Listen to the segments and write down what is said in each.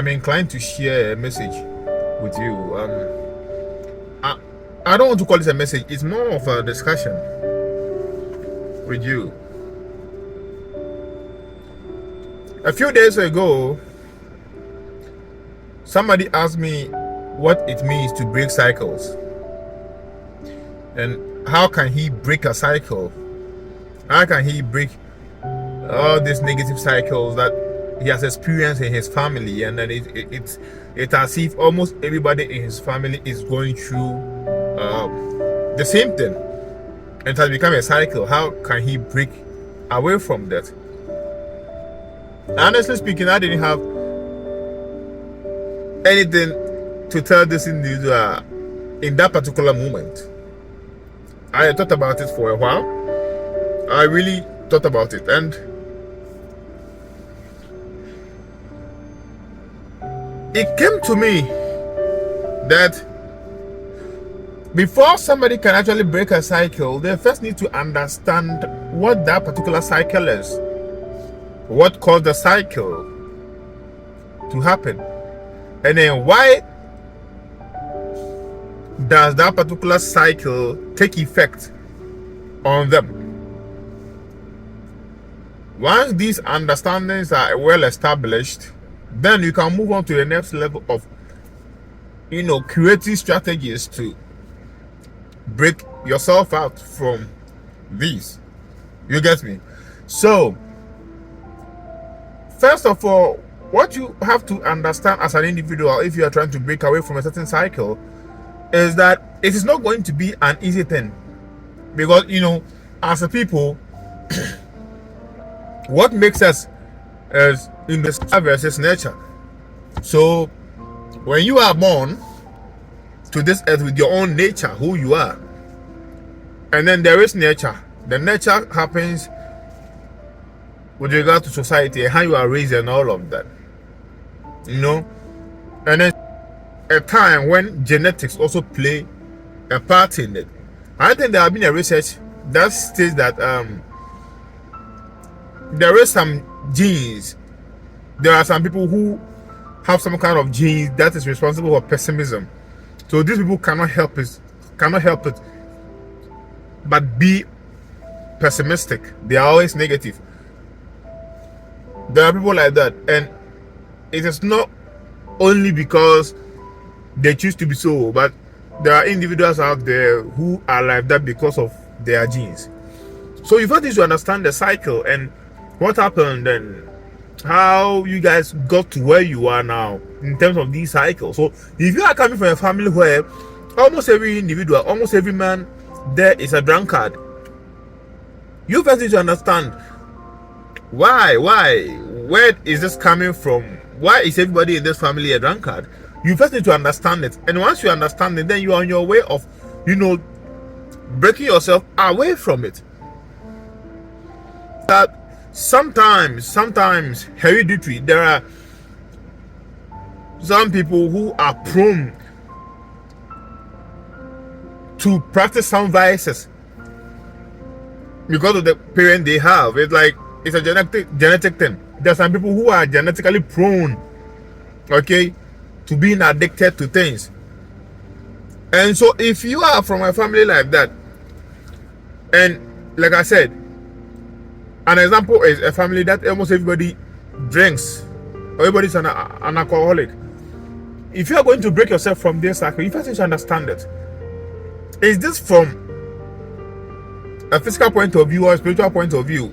I'm inclined to share a message with you. I don't want to call this a message. It's more of a discussion with you. A few days ago, somebody asked me what it means to break cycles and how can he break a cycle. How can he break all these negative cycles that he has experienced in his family, and then it's as if almost everybody in his family is going through the same thing, and it has become a cycle. How can he break away from that? Honestly speaking, I didn't have anything to tell this individual in that particular moment. I thought about it for a while. I really thought about it, and it came to me that before somebody can actually break a cycle, they first need to understand what that particular cycle is, what caused the cycle to happen, and then why does that particular cycle take effect on them. Once these understandings are well established, then you can move on to the next level of creating strategies to break yourself out from these. You get me? So first of all, what you have to understand as an individual, if you are trying to break away from a certain cycle, is that it is not going to be an easy thing, because as a people what makes us is in this versus nature. So when you are born to this earth with your own nature, who you are, and then there is nature. The nature happens with regard to society, how you are raised and all of that, and then a time when genetics also play a part in it. I think there have been a research that states that there is some genes. There are some people who have some kind of genes that is responsible for pessimism. So these people cannot help it but be pessimistic. They are always negative. There are people like that, and it is not only because they choose to be so, but there are individuals out there who are like that because of their genes. So you first need to understand the cycle and what happened and how you guys got to where you are now in terms of these cycles. So if you are coming from a family where almost every individual, almost every man there is a drunkard, you first need to understand why, where is this coming from? Why is everybody in this family a drunkard? You first need to understand it, and once you understand it, then you are on your way of breaking yourself away from it. That sometimes hereditary, there are some people who are prone to practice some vices because of the parent they have. It's like it's a genetic thing. There are some people who are genetically prone, to being addicted to things. And so if you are from a family like that, and like I said, an example is a family that almost everybody drinks, everybody's an alcoholic. If you are going to break yourself from this cycle, you first need to understand it. Is this from a physical point of view or a spiritual point of view,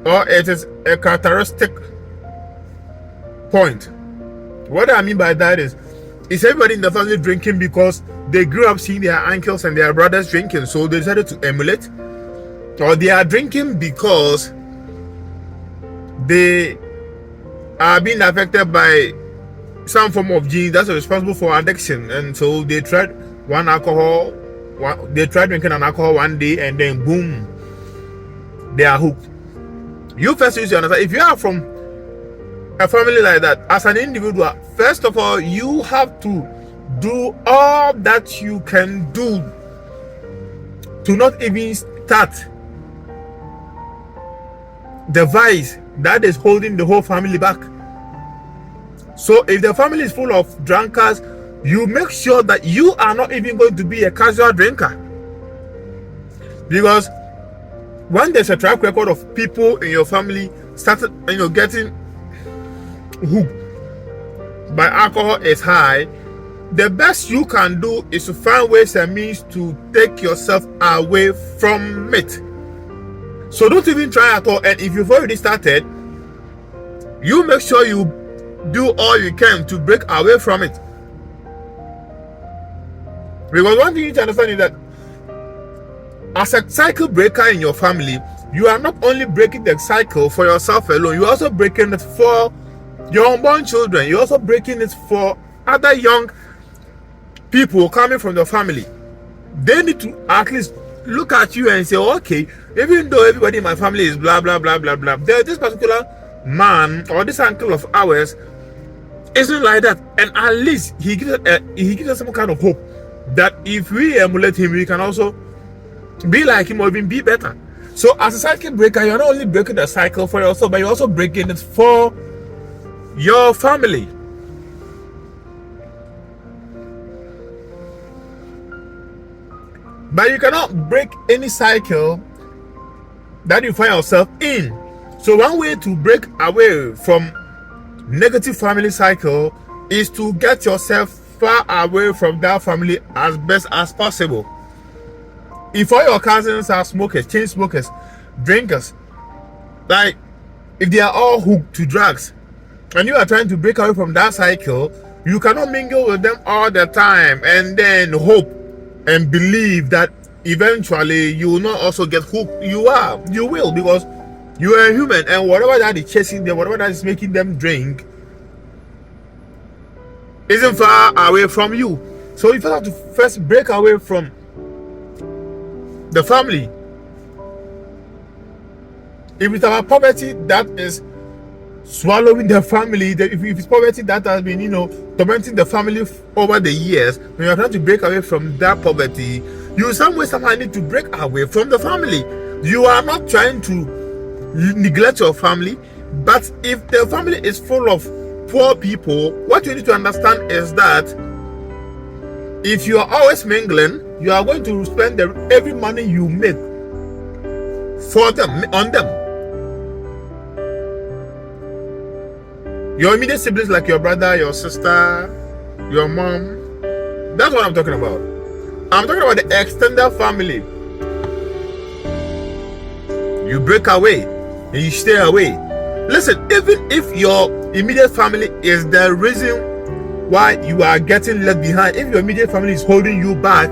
or it is a characteristic point? What I mean by that is everybody in the family drinking because they grew up seeing their uncles and their brothers drinking, so they decided to emulate? Or they are drinking because they are being affected by some form of gene that's responsible for addiction, and so they tried drinking an alcohol one day, and then boom, they are hooked. You first need to understand, if you are from a family like that, as an individual, first of all, you have to do all that you can do to not even start the vice that is holding the whole family back. So if the family is full of drunkards, you make sure that you are not even going to be a casual drinker. Because when there's a track record of people in your family started, getting hooked by alcohol is high, the best you can do is to find ways and means to take yourself away from it. So don't even try at all. And if you've already started, you make sure you do all you can to break away from it. Because one thing you need to understand is that as a cycle breaker in your family, you are not only breaking the cycle for yourself alone, you're also breaking it for your unborn children. You're also breaking it for other young people coming from the family. They need to at least look at you and say, okay, even though everybody in my family is blah blah blah blah blah, this particular man or this uncle of ours isn't like that. And at least he gives us some kind of hope that if we emulate him, we can also be like him or even be better. So as a cycle breaker, you're not only breaking the cycle for yourself, but you're also breaking it for your family. But you cannot break any cycle that you find yourself in. So one way to break away from negative family cycle is to get yourself far away from that family as best as possible. If all your cousins are smokers, chain smokers, drinkers, like if they are all hooked to drugs and you are trying to break away from that cycle, you cannot mingle with them all the time and then hope and believe that eventually you will not also get hooked. You will, because you are a human, and whatever that is chasing them, whatever that is making them drink isn't far away from you. So you have to first break away from the family. If it's about poverty that is swallowing the family, if it's poverty that has been, tormenting the family over the years, when you're trying to break away from that poverty, you somehow need to break away from the family. You are not trying to neglect your family, but if the family is full of poor people, what you need to understand is that if you are always mingling, you are going to spend every money you make for them, on them. Your immediate siblings, like your brother, your sister, your mom, that's what I'm talking about. I'm talking about the extended family. You break away and you stay away. Listen, even if your immediate family is the reason why you are getting left behind, if your immediate family is holding you back,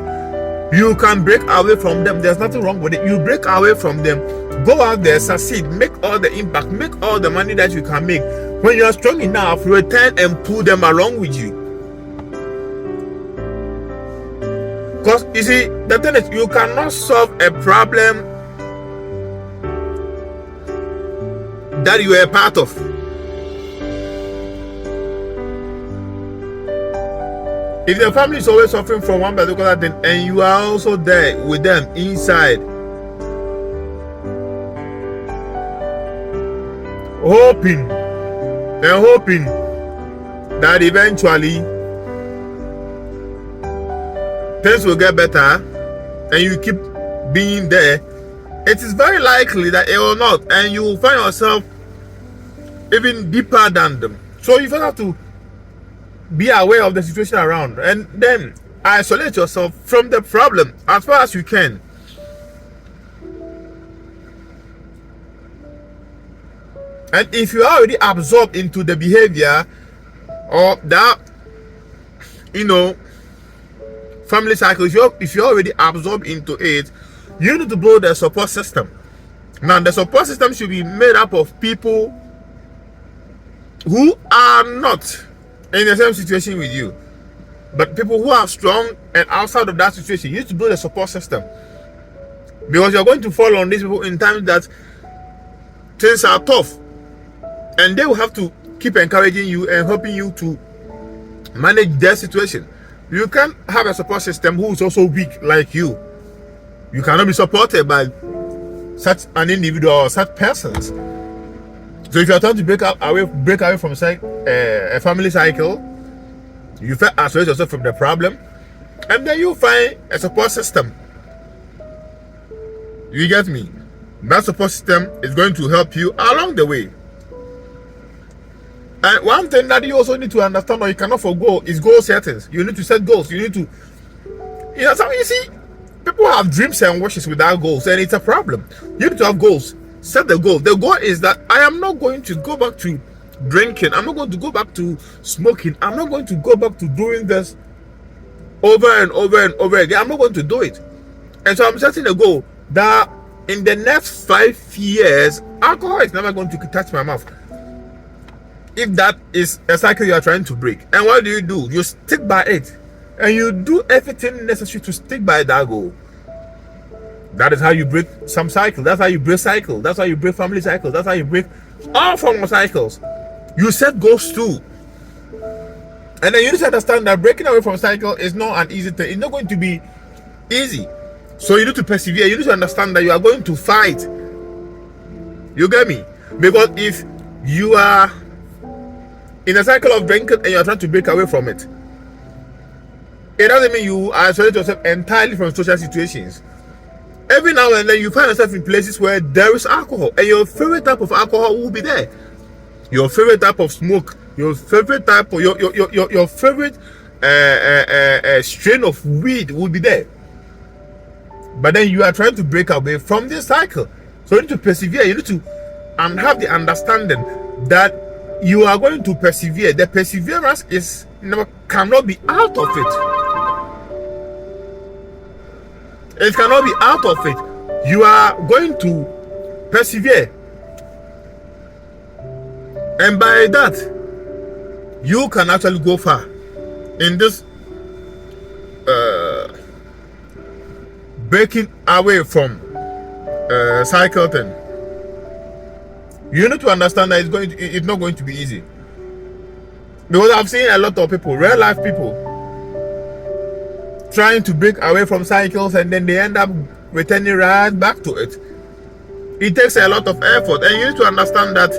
you can break away from them. There's nothing wrong with it. You break away from them, go out there, succeed, make all the impact, make all the money that you can make. When you are strong enough, return and pull them along with you. Because you see, the thing is, you cannot solve a problem that you are a part of. If the family is always suffering from one particular thing and you are also there with them inside, hoping that eventually things will get better and you keep being there, it is very likely that it will not, and you will find yourself even deeper than them. So you have to be aware of the situation around and then isolate yourself from the problem as far as you can. And if you are already absorbed into the behavior or that, family cycle, if you're already absorbed into it, you need to build a support system. Now, the support system should be made up of people who are not in the same situation with you, but people who are strong and outside of that situation. You need to build a support system, because you're going to fall on these people in times that things are tough, and they will have to keep encouraging you and helping you to manage their situation. You can't have a support system who is also weak like you. You cannot be supported by such an individual or such persons. So if you are trying to break away from a family cycle, you first isolate yourself from the problem, and then you find a support system. You get me? That support system is going to help you along the way. And one thing that you also need to understand, or you cannot forgo, is goal settings. You need to set goals. You need to, you see, people have dreams and wishes without goals, and it's a problem. You need to have goals. Set the goal. The goal is that I am not going to go back to drinking. I'm not going to go back to smoking. I'm not going to go back to doing this over and over and over again. I'm not going to do it. And so I'm setting a goal that in the next 5 years, alcohol is never going to touch my mouth. If that is a cycle you are trying to break, and what do? You stick by it, and you do everything necessary to stick by that goal. That is how you break some cycle. That's how you break cycle. That's how you break family cycles. That's how you break all forms of cycles. You set goals too, and then you need to understand that breaking away from cycle is not an easy thing. It's not going to be easy. So you need to persevere. You need to understand that you are going to fight. You get me? Because if you are in a cycle of drinking and you are trying to break away from it, it doesn't mean you isolate yourself entirely from social situations. Every now and then you find yourself in places where there is alcohol, and your favorite type of alcohol will be there. Your favorite type of smoke, your favorite type of your favorite strain of weed will be there. But then you are trying to break away from this cycle. So you need to persevere. You need to have the understanding that you are going to persevere. The perseverance cannot be out of it. It cannot be out of it. You are going to persevere. And by that, you can actually go far in this breaking away from cycle thing. You need to understand that it's not going to be easy. Because I've seen a lot of people, real life people, trying to break away from cycles, and then they end up returning right back to it. It takes a lot of effort, and you need to understand that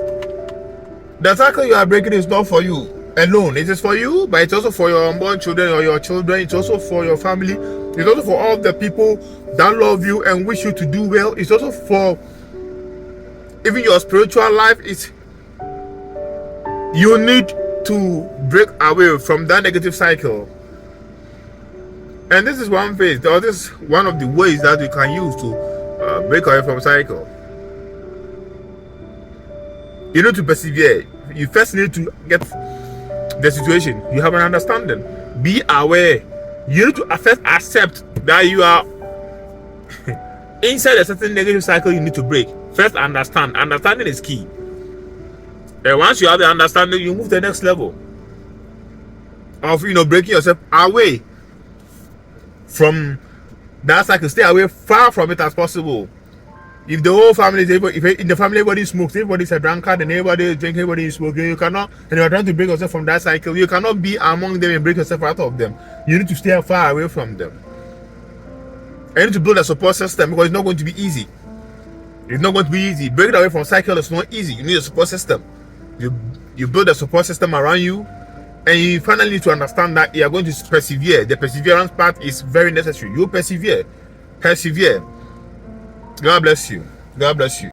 the cycle you are breaking is not for you alone. It is for you, but it's also for your unborn children or your children. It's also for your family. It's also for all the people that love you and wish you to do well. It's also for even your spiritual life. You need to break away from that negative cycle. And this is one phase, or this is one of the ways that you can use to break away from cycle. You need to persevere. You first need to get the situation. You have an understanding. Be aware. You need to first accept that you are inside a certain negative cycle you need to break. First understand. Understanding is key. And once you have the understanding, you move to the next level of breaking yourself away from that cycle. Stay away far from it as possible. If the whole family is able, if in the family everybody smokes, everybody's a drunkard, and everybody is drinking, everybody is smoking, you cannot, and you are trying to break yourself from that cycle, you cannot be among them and break yourself out of them. You need to stay far away from them. And you need to build a support system, because it's not going to be easy. It's not going to be easy. Breaking away from cycle is not easy. You need a support system. You build a support system around you, and you finally need to understand that you are going to persevere. The perseverance part is very necessary. You persevere. God bless you. God bless you.